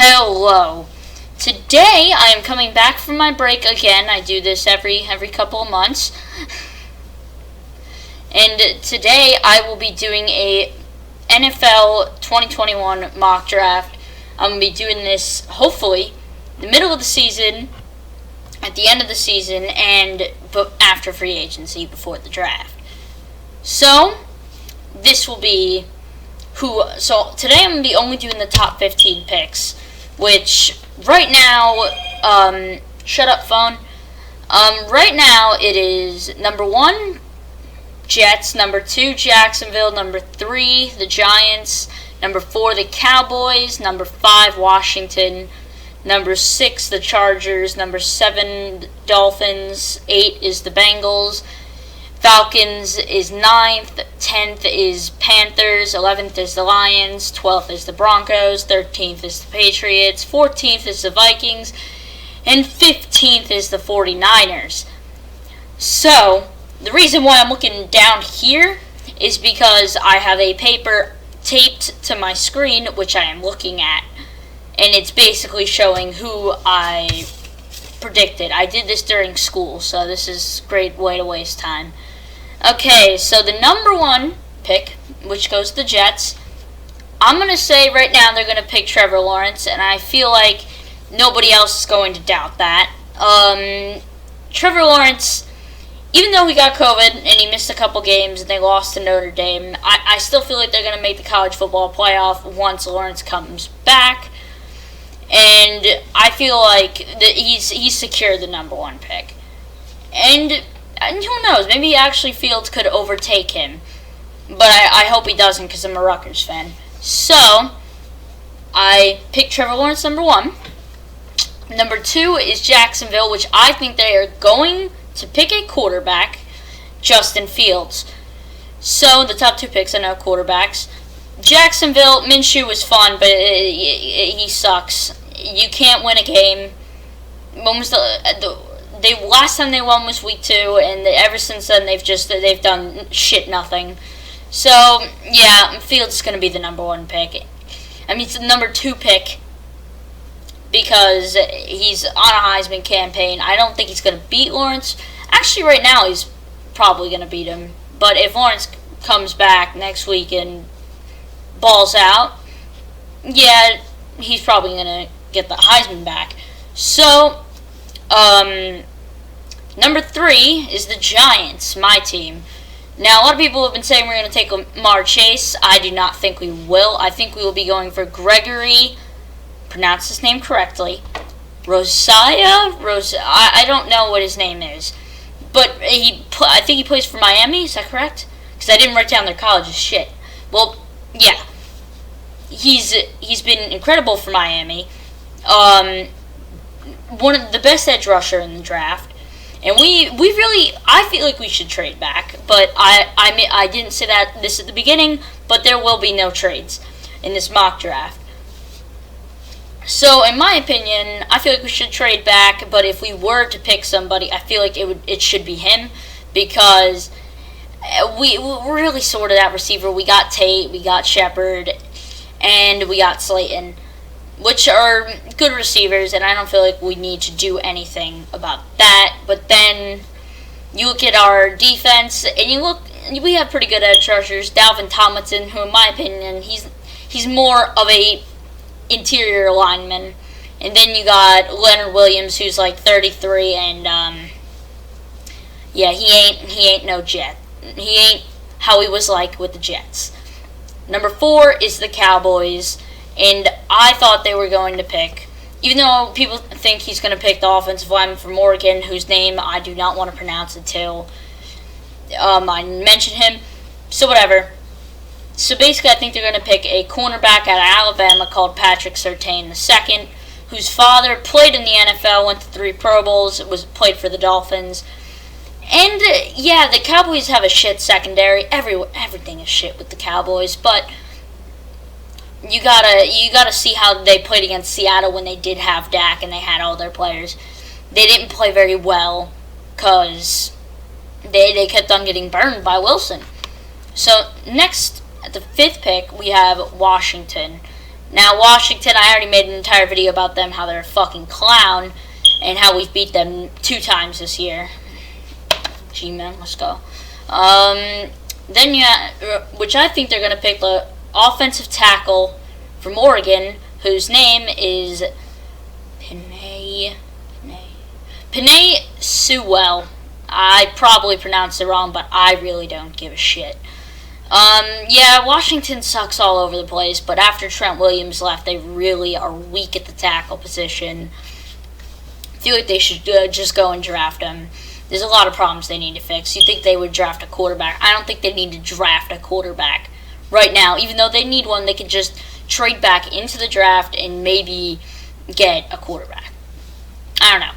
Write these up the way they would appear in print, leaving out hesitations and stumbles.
Hello. Today I am coming back from my break again. I do this every couple of months. And today I will be doing a NFL 2021 mock draft. I'm going to be doing this hopefully the middle of the season, at the end of the season, and after free agency, before the draft. So this will be So today I'm going to be only doing the top 15 picks, which right now, shut up phone. Right now it is number 1, Jets, number 2, Jacksonville, number 3, the Giants, number 4, the Cowboys, number 5, Washington, number 6, the Chargers, number 7, Dolphins, 8 is the Bengals, Falcons is 9th, 10th is Panthers, 11th is the Lions, 12th is the Broncos, 13th is the Patriots, 14th is the Vikings, and 15th is the 49ers. So, the reason why I'm looking down here is because I have a paper taped to my screen, which I am looking at, and it's basically showing who I predicted. I did this during school, so this is a great way to waste time. Okay, so the number 1 pick, which goes to the Jets, I'm going to say right now they're going to pick Trevor Lawrence, and I feel like nobody else is going to doubt that. Trevor Lawrence, even though he got COVID and he missed a couple games and they lost to Notre Dame, I still feel like they're going to make the college football playoff once Lawrence comes back. And I feel like that he's secured the number 1 pick. And who knows, maybe actually Fields could overtake him. But I hope he doesn't because I'm a Rutgers fan. So, I picked Trevor Lawrence number 1. Number 2 is Jacksonville, which I think they are going to pick a quarterback, Justin Fields. So, the top 2 picks are now quarterbacks. Jacksonville, Minshew was fun, but he sucks. You can't win a game. When was the last time they won was week 2, and ever since then they've done nothing. So yeah, Fields is going to be the number 1 pick. I mean, it's the number 2 pick because he's on a Heisman campaign. I don't think he's going to beat Lawrence. Actually, right now he's probably going to beat him. But if Lawrence comes back next week and balls out, yeah, he's probably going to get the Heisman back. So, number 3 is the Giants, my team. Now, a lot of people have been saying we're going to take Lamar Chase. I do not think we will. I think we will be going for Gregory, pronounce his name correctly, I don't know what his name is. But I think he plays for Miami, is that correct? Because I didn't write down their college's shit. Well, yeah. He's been incredible for Miami. One of the best edge rusher in the draft. And I feel like we should trade back, but I didn't say this at the beginning, but there will be no trades in this mock draft. So, in my opinion, I feel like we should trade back, but if we were to pick somebody, I feel like it should be him, because we're really sorted at receiver. We got Tate, we got Shepard, and we got Slayton, which are good receivers, and I don't feel like we need to do anything about that. But then you look at our defense, and we have pretty good edge rushers. Dalvin Tomlinson, who in my opinion, he's more of a interior lineman. And then you got Leonard Williams, who's like 33, and yeah, he ain't no Jet. He ain't how he was like with the Jets. Number 4 is the Cowboys. And I thought they were going to pick, even though people think he's going to pick the offensive lineman from Oregon, whose name I do not want to pronounce until I mention him. So whatever. So basically I think they're going to pick a cornerback out of Alabama called Patrick Surtain II, whose father played in the NFL, went to 3 Pro Bowls, played for the Dolphins. And yeah, the Cowboys have a shit secondary. Everything is shit with the Cowboys, but you gotta see how they played against Seattle when they did have Dak and they had all their players. They didn't play very well because they kept on getting burned by Wilson. So next, at the 5th pick, we have Washington. Now, Washington, I already made an entire video about them, how they're a fucking clown, and how we've beat them 2 times this year. G-Man, let's go. Then you which I think they're going to pick the offensive tackle from Oregon, whose name is Penei Sewell. I probably pronounced it wrong, but I really don't give a shit. Yeah, Washington sucks all over the place, but after Trent Williams left, they really are weak at the tackle position. I feel like they should just go and draft him. There's a lot of problems they need to fix. You think they would draft a quarterback? I don't think they need to draft a quarterback right now. Even though they need one, they could just trade back into the draft and maybe get a quarterback. I don't know.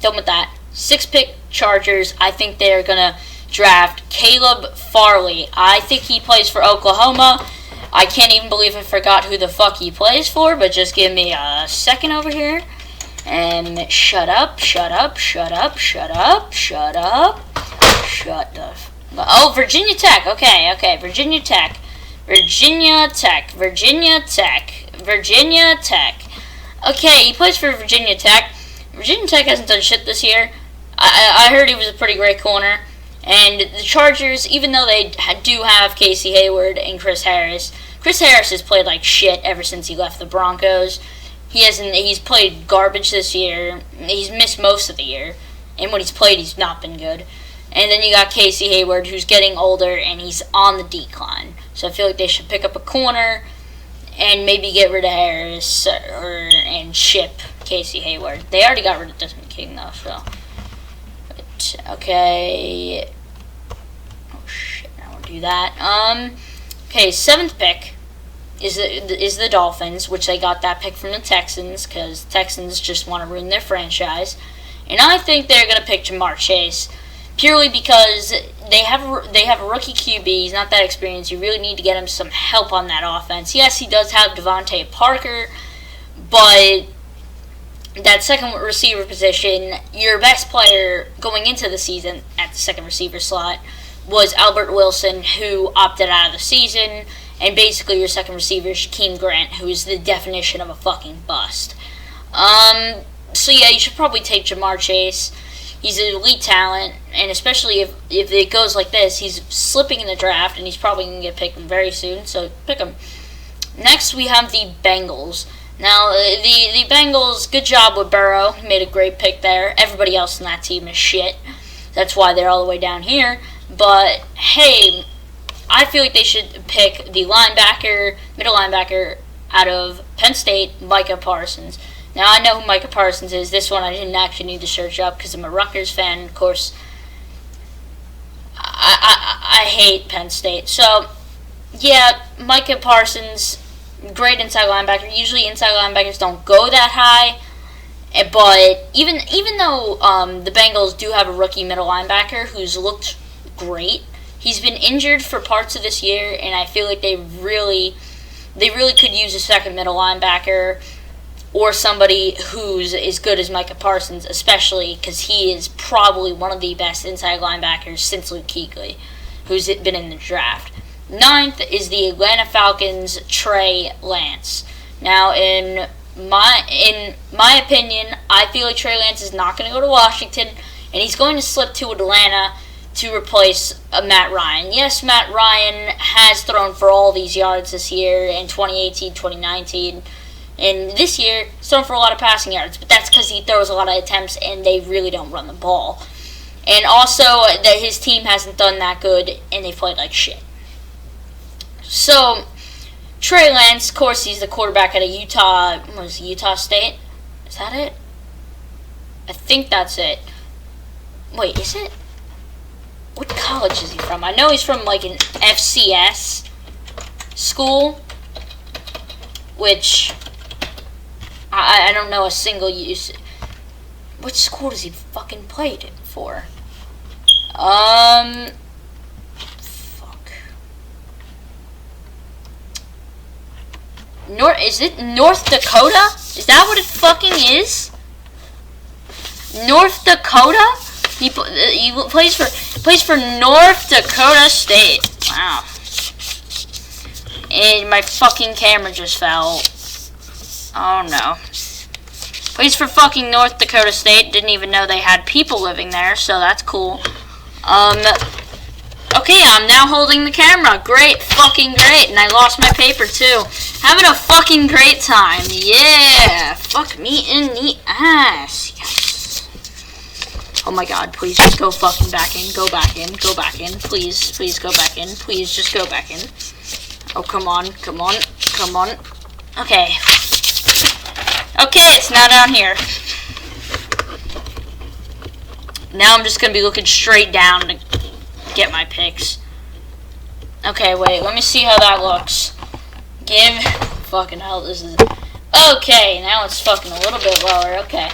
Done with that. 6th pick, Chargers. I think they're going to draft Caleb Farley. I think he plays for Oklahoma. I can't even believe I forgot who the fuck he plays for, but just give me a second over here. And shut up. Oh, Virginia Tech. Okay. Virginia Tech. Okay, he plays for Virginia Tech. Virginia Tech hasn't done shit this year. I heard he was a pretty great corner. And the Chargers, even though they do have Casey Hayward and Chris Harris has played like shit ever since he left the Broncos. He's played garbage this year. He's missed most of the year. And when he's played, he's not been good. And then you got Casey Hayward, who's getting older, and he's on the decline. So I feel like they should pick up a corner and maybe get rid of Harris and ship Casey Hayward. They already got rid of Desmond King, though, so. But, okay. Oh, shit, I won't do that. Okay, 7th pick is the Dolphins, which they got that pick from the Texans, because Texans just want to ruin their franchise. And I think they're going to pick Jamar Chase, purely because they have a rookie QB. He's not that experienced. You really need to get him some help on that offense. Yes, he does have Devontae Parker, but that second receiver position, your best player going into the season at the second receiver slot was Albert Wilson, who opted out of the season, and basically your second receiver is Shaquem Grant, who is the definition of a fucking bust. So yeah, you should probably take Jamar Chase. He's an elite talent, and especially if it goes like this, he's slipping in the draft, and he's probably going to get picked very soon, so pick him. Next, we have the Bengals. Now, the Bengals, good job with Burrow. He made a great pick there. Everybody else in that team is shit. That's why they're all the way down here. But, hey, I feel like they should pick the middle linebacker out of Penn State, Micah Parsons. Now, I know who Micah Parsons is. This one I didn't actually need to search up because I'm a Rutgers fan. Of course, I hate Penn State. So, yeah, Micah Parsons, great inside linebacker. Usually inside linebackers don't go that high. But even though the Bengals do have a rookie middle linebacker who's looked great, he's been injured for parts of this year, and I feel like they really could use a second middle linebacker or somebody who's as good as Micah Parsons, especially because he is probably one of the best inside linebackers since Luke Kuechly, who's been in the draft. 9th is the Atlanta Falcons' Trey Lance. Now, in my opinion, I feel like Trey Lance is not going to go to Washington, and he's going to slip to Atlanta to replace Matt Ryan. Yes, Matt Ryan has thrown for all these yards this year in 2018, 2019. And this year, he's thrown for a lot of passing yards, but that's because he throws a lot of attempts and they really don't run the ball. And also, that his team hasn't done that good and they played like shit. So, Trey Lance, of course, he's the quarterback at Utah State? Is that it? I think that's it. Wait, is it? What college is he from? I know he's from like an FCS school, which I don't know a single use. Which school does he fucking play for? Fuck. Is it North Dakota? Is that what it fucking is? North Dakota? He plays for North Dakota State. Wow. And my fucking camera just fell. Oh no. Plays for fucking North Dakota State. Didn't even know they had people living there, so that's cool. Okay, I'm now holding the camera. Great, fucking great. And I lost my paper too. Having a fucking great time. Yeah. Fuck me in the ass. Yes. Oh my god, please just go fucking back in. Go back in. Go back in. Please, please go back in. Please just go back in. Oh, come on. Come on. Come on. Okay. Okay, it's now down here. Now I'm just going to be looking straight down to get my picks. Okay, wait. Let me see how that looks. Fucking hell, this is... Okay, now it's fucking a little bit lower. Okay.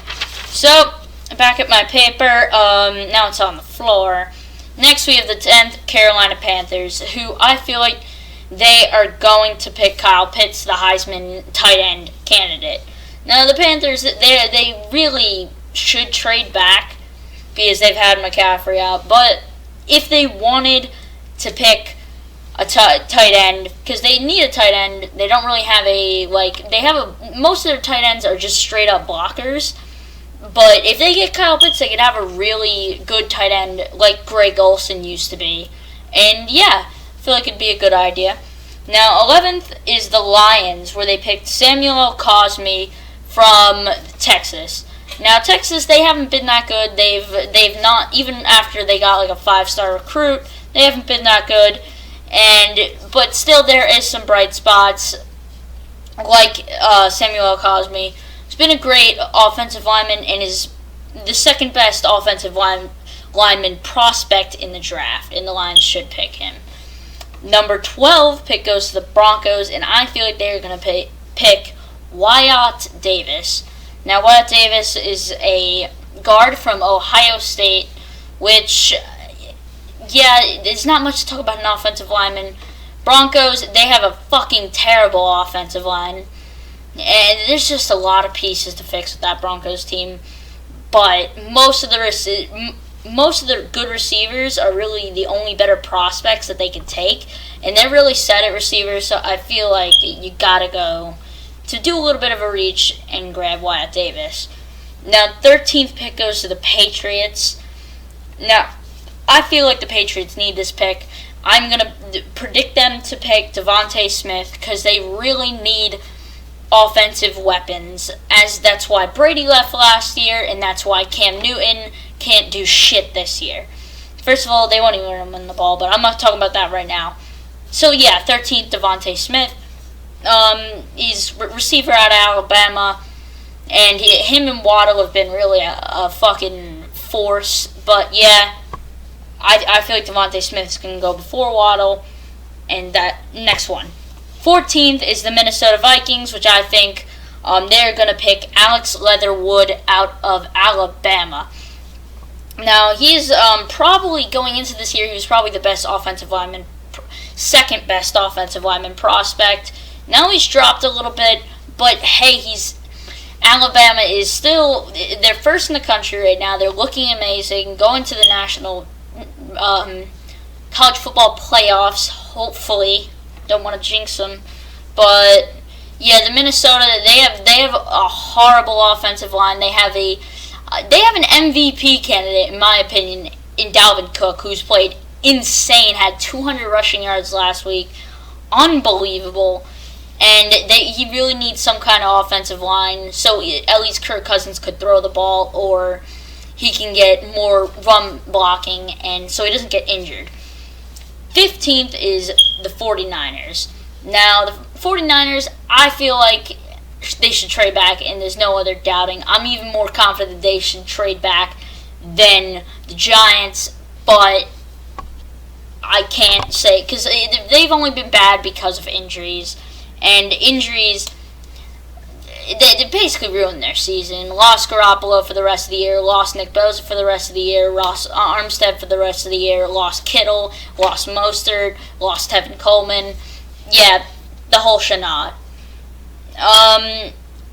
So, back at my paper. Now it's on the floor. Next, we have the 10th Carolina Panthers, who I feel like they are going to pick Kyle Pitts, the Heisman tight end candidate. Now, the Panthers, they really should trade back because they've had McCaffrey out. But if they wanted to pick a tight end, because they need a tight end, they don't really have most of their tight ends are just straight up blockers. But if they get Kyle Pitts, they could have a really good tight end like Greg Olsen used to be. And yeah, I feel like it'd be a good idea. Now, 11th is the Lions, where they picked Samuel Cosme from Texas. Now, Texas, they haven't been that good. They've not, even after they got like a 5-star recruit, they haven't been that good. But still, there is some bright spots, like Samuel Cosme. He's been a great offensive lineman and is the second best offensive lineman prospect in the draft, and the Lions should pick him. Number 12 pick goes to the Broncos, and I feel like they're going to pick Wyatt Davis. Now, Wyatt Davis is a guard from Ohio State, which, yeah, there's not much to talk about an offensive lineman. Broncos, they have a fucking terrible offensive line, and there's just a lot of pieces to fix with that Broncos team. But most of the good receivers are really the only better prospects that they can take, and they're really set at receivers, so I feel like you gotta go to do a little bit of a reach and grab Wyatt Davis. Now, 13th pick goes to the Patriots. Now, I feel like the Patriots need this pick. I'm going to predict them to pick Devontae Smith because they really need offensive weapons, as that's why Brady left last year, and that's why Cam Newton can't do shit this year. First of all, they won't even let him win the ball, but I'm not talking about that right now. So, yeah, 13th, Devontae Smith. He's receiver out of Alabama, and him and Waddle have been really a fucking force. But yeah, I feel like Devontae Smith's going to go before Waddle, and that next one. 14th is the Minnesota Vikings, which I think they're going to pick Alex Leatherwood out of Alabama. Now, he's probably going into this year, he was probably the best offensive lineman, second best offensive lineman prospect. Now he's dropped a little bit, but hey, Alabama is still, they're first in the country right now. They're looking amazing, going to the national college football playoffs, hopefully. Don't want to jinx them. But yeah, the Minnesota, they have a horrible offensive line. They have an MVP candidate, in my opinion, in Dalvin Cook, who's played insane, had 200 rushing yards last week. Unbelievable. And he really needs some kind of offensive line, so at least Kirk Cousins could throw the ball, or he can get more run blocking, and so he doesn't get injured. 15th is the 49ers. Now, the 49ers, I feel like they should trade back, and there's no other doubting. I'm even more confident that they should trade back than the Giants, but I can't say, because they've only been bad because of injuries. And injuries, they basically ruined their season. Lost Garoppolo for the rest of the year, lost Nick Bosa for the rest of the year, lost Armstead for the rest of the year, lost Kittle, lost Mostert, lost Tevin Coleman. Yeah, the whole shenanigans.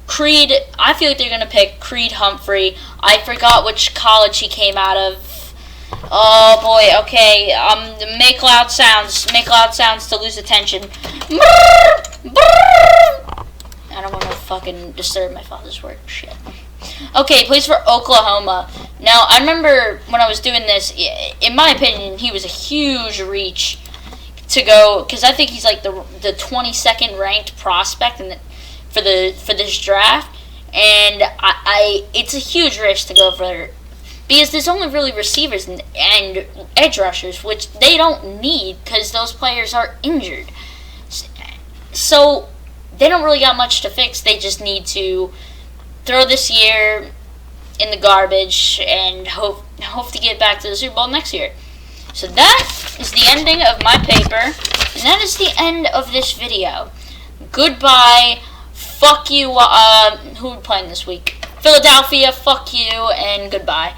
Creed, I feel like they're going to pick Creed Humphrey. I forgot which college he came out of. Oh boy, okay, make loud sounds to lose attention. I don't want no fucking disturb my father's work. Shit. Okay, plays for Oklahoma. Now, I remember when I was doing this, in my opinion, he was a huge reach to go, because I think he's like the 22nd ranked prospect for this draft, and it's a huge risk to go for, because there's only really receivers and edge rushers, which they don't need because those players are injured. So they don't really got much to fix. They just need to throw this year in the garbage and hope to get back to the Super Bowl next year. So that is the ending of my paper, and that is the end of this video. Goodbye. Fuck you. Who are we playing this week? Philadelphia. Fuck you, and goodbye.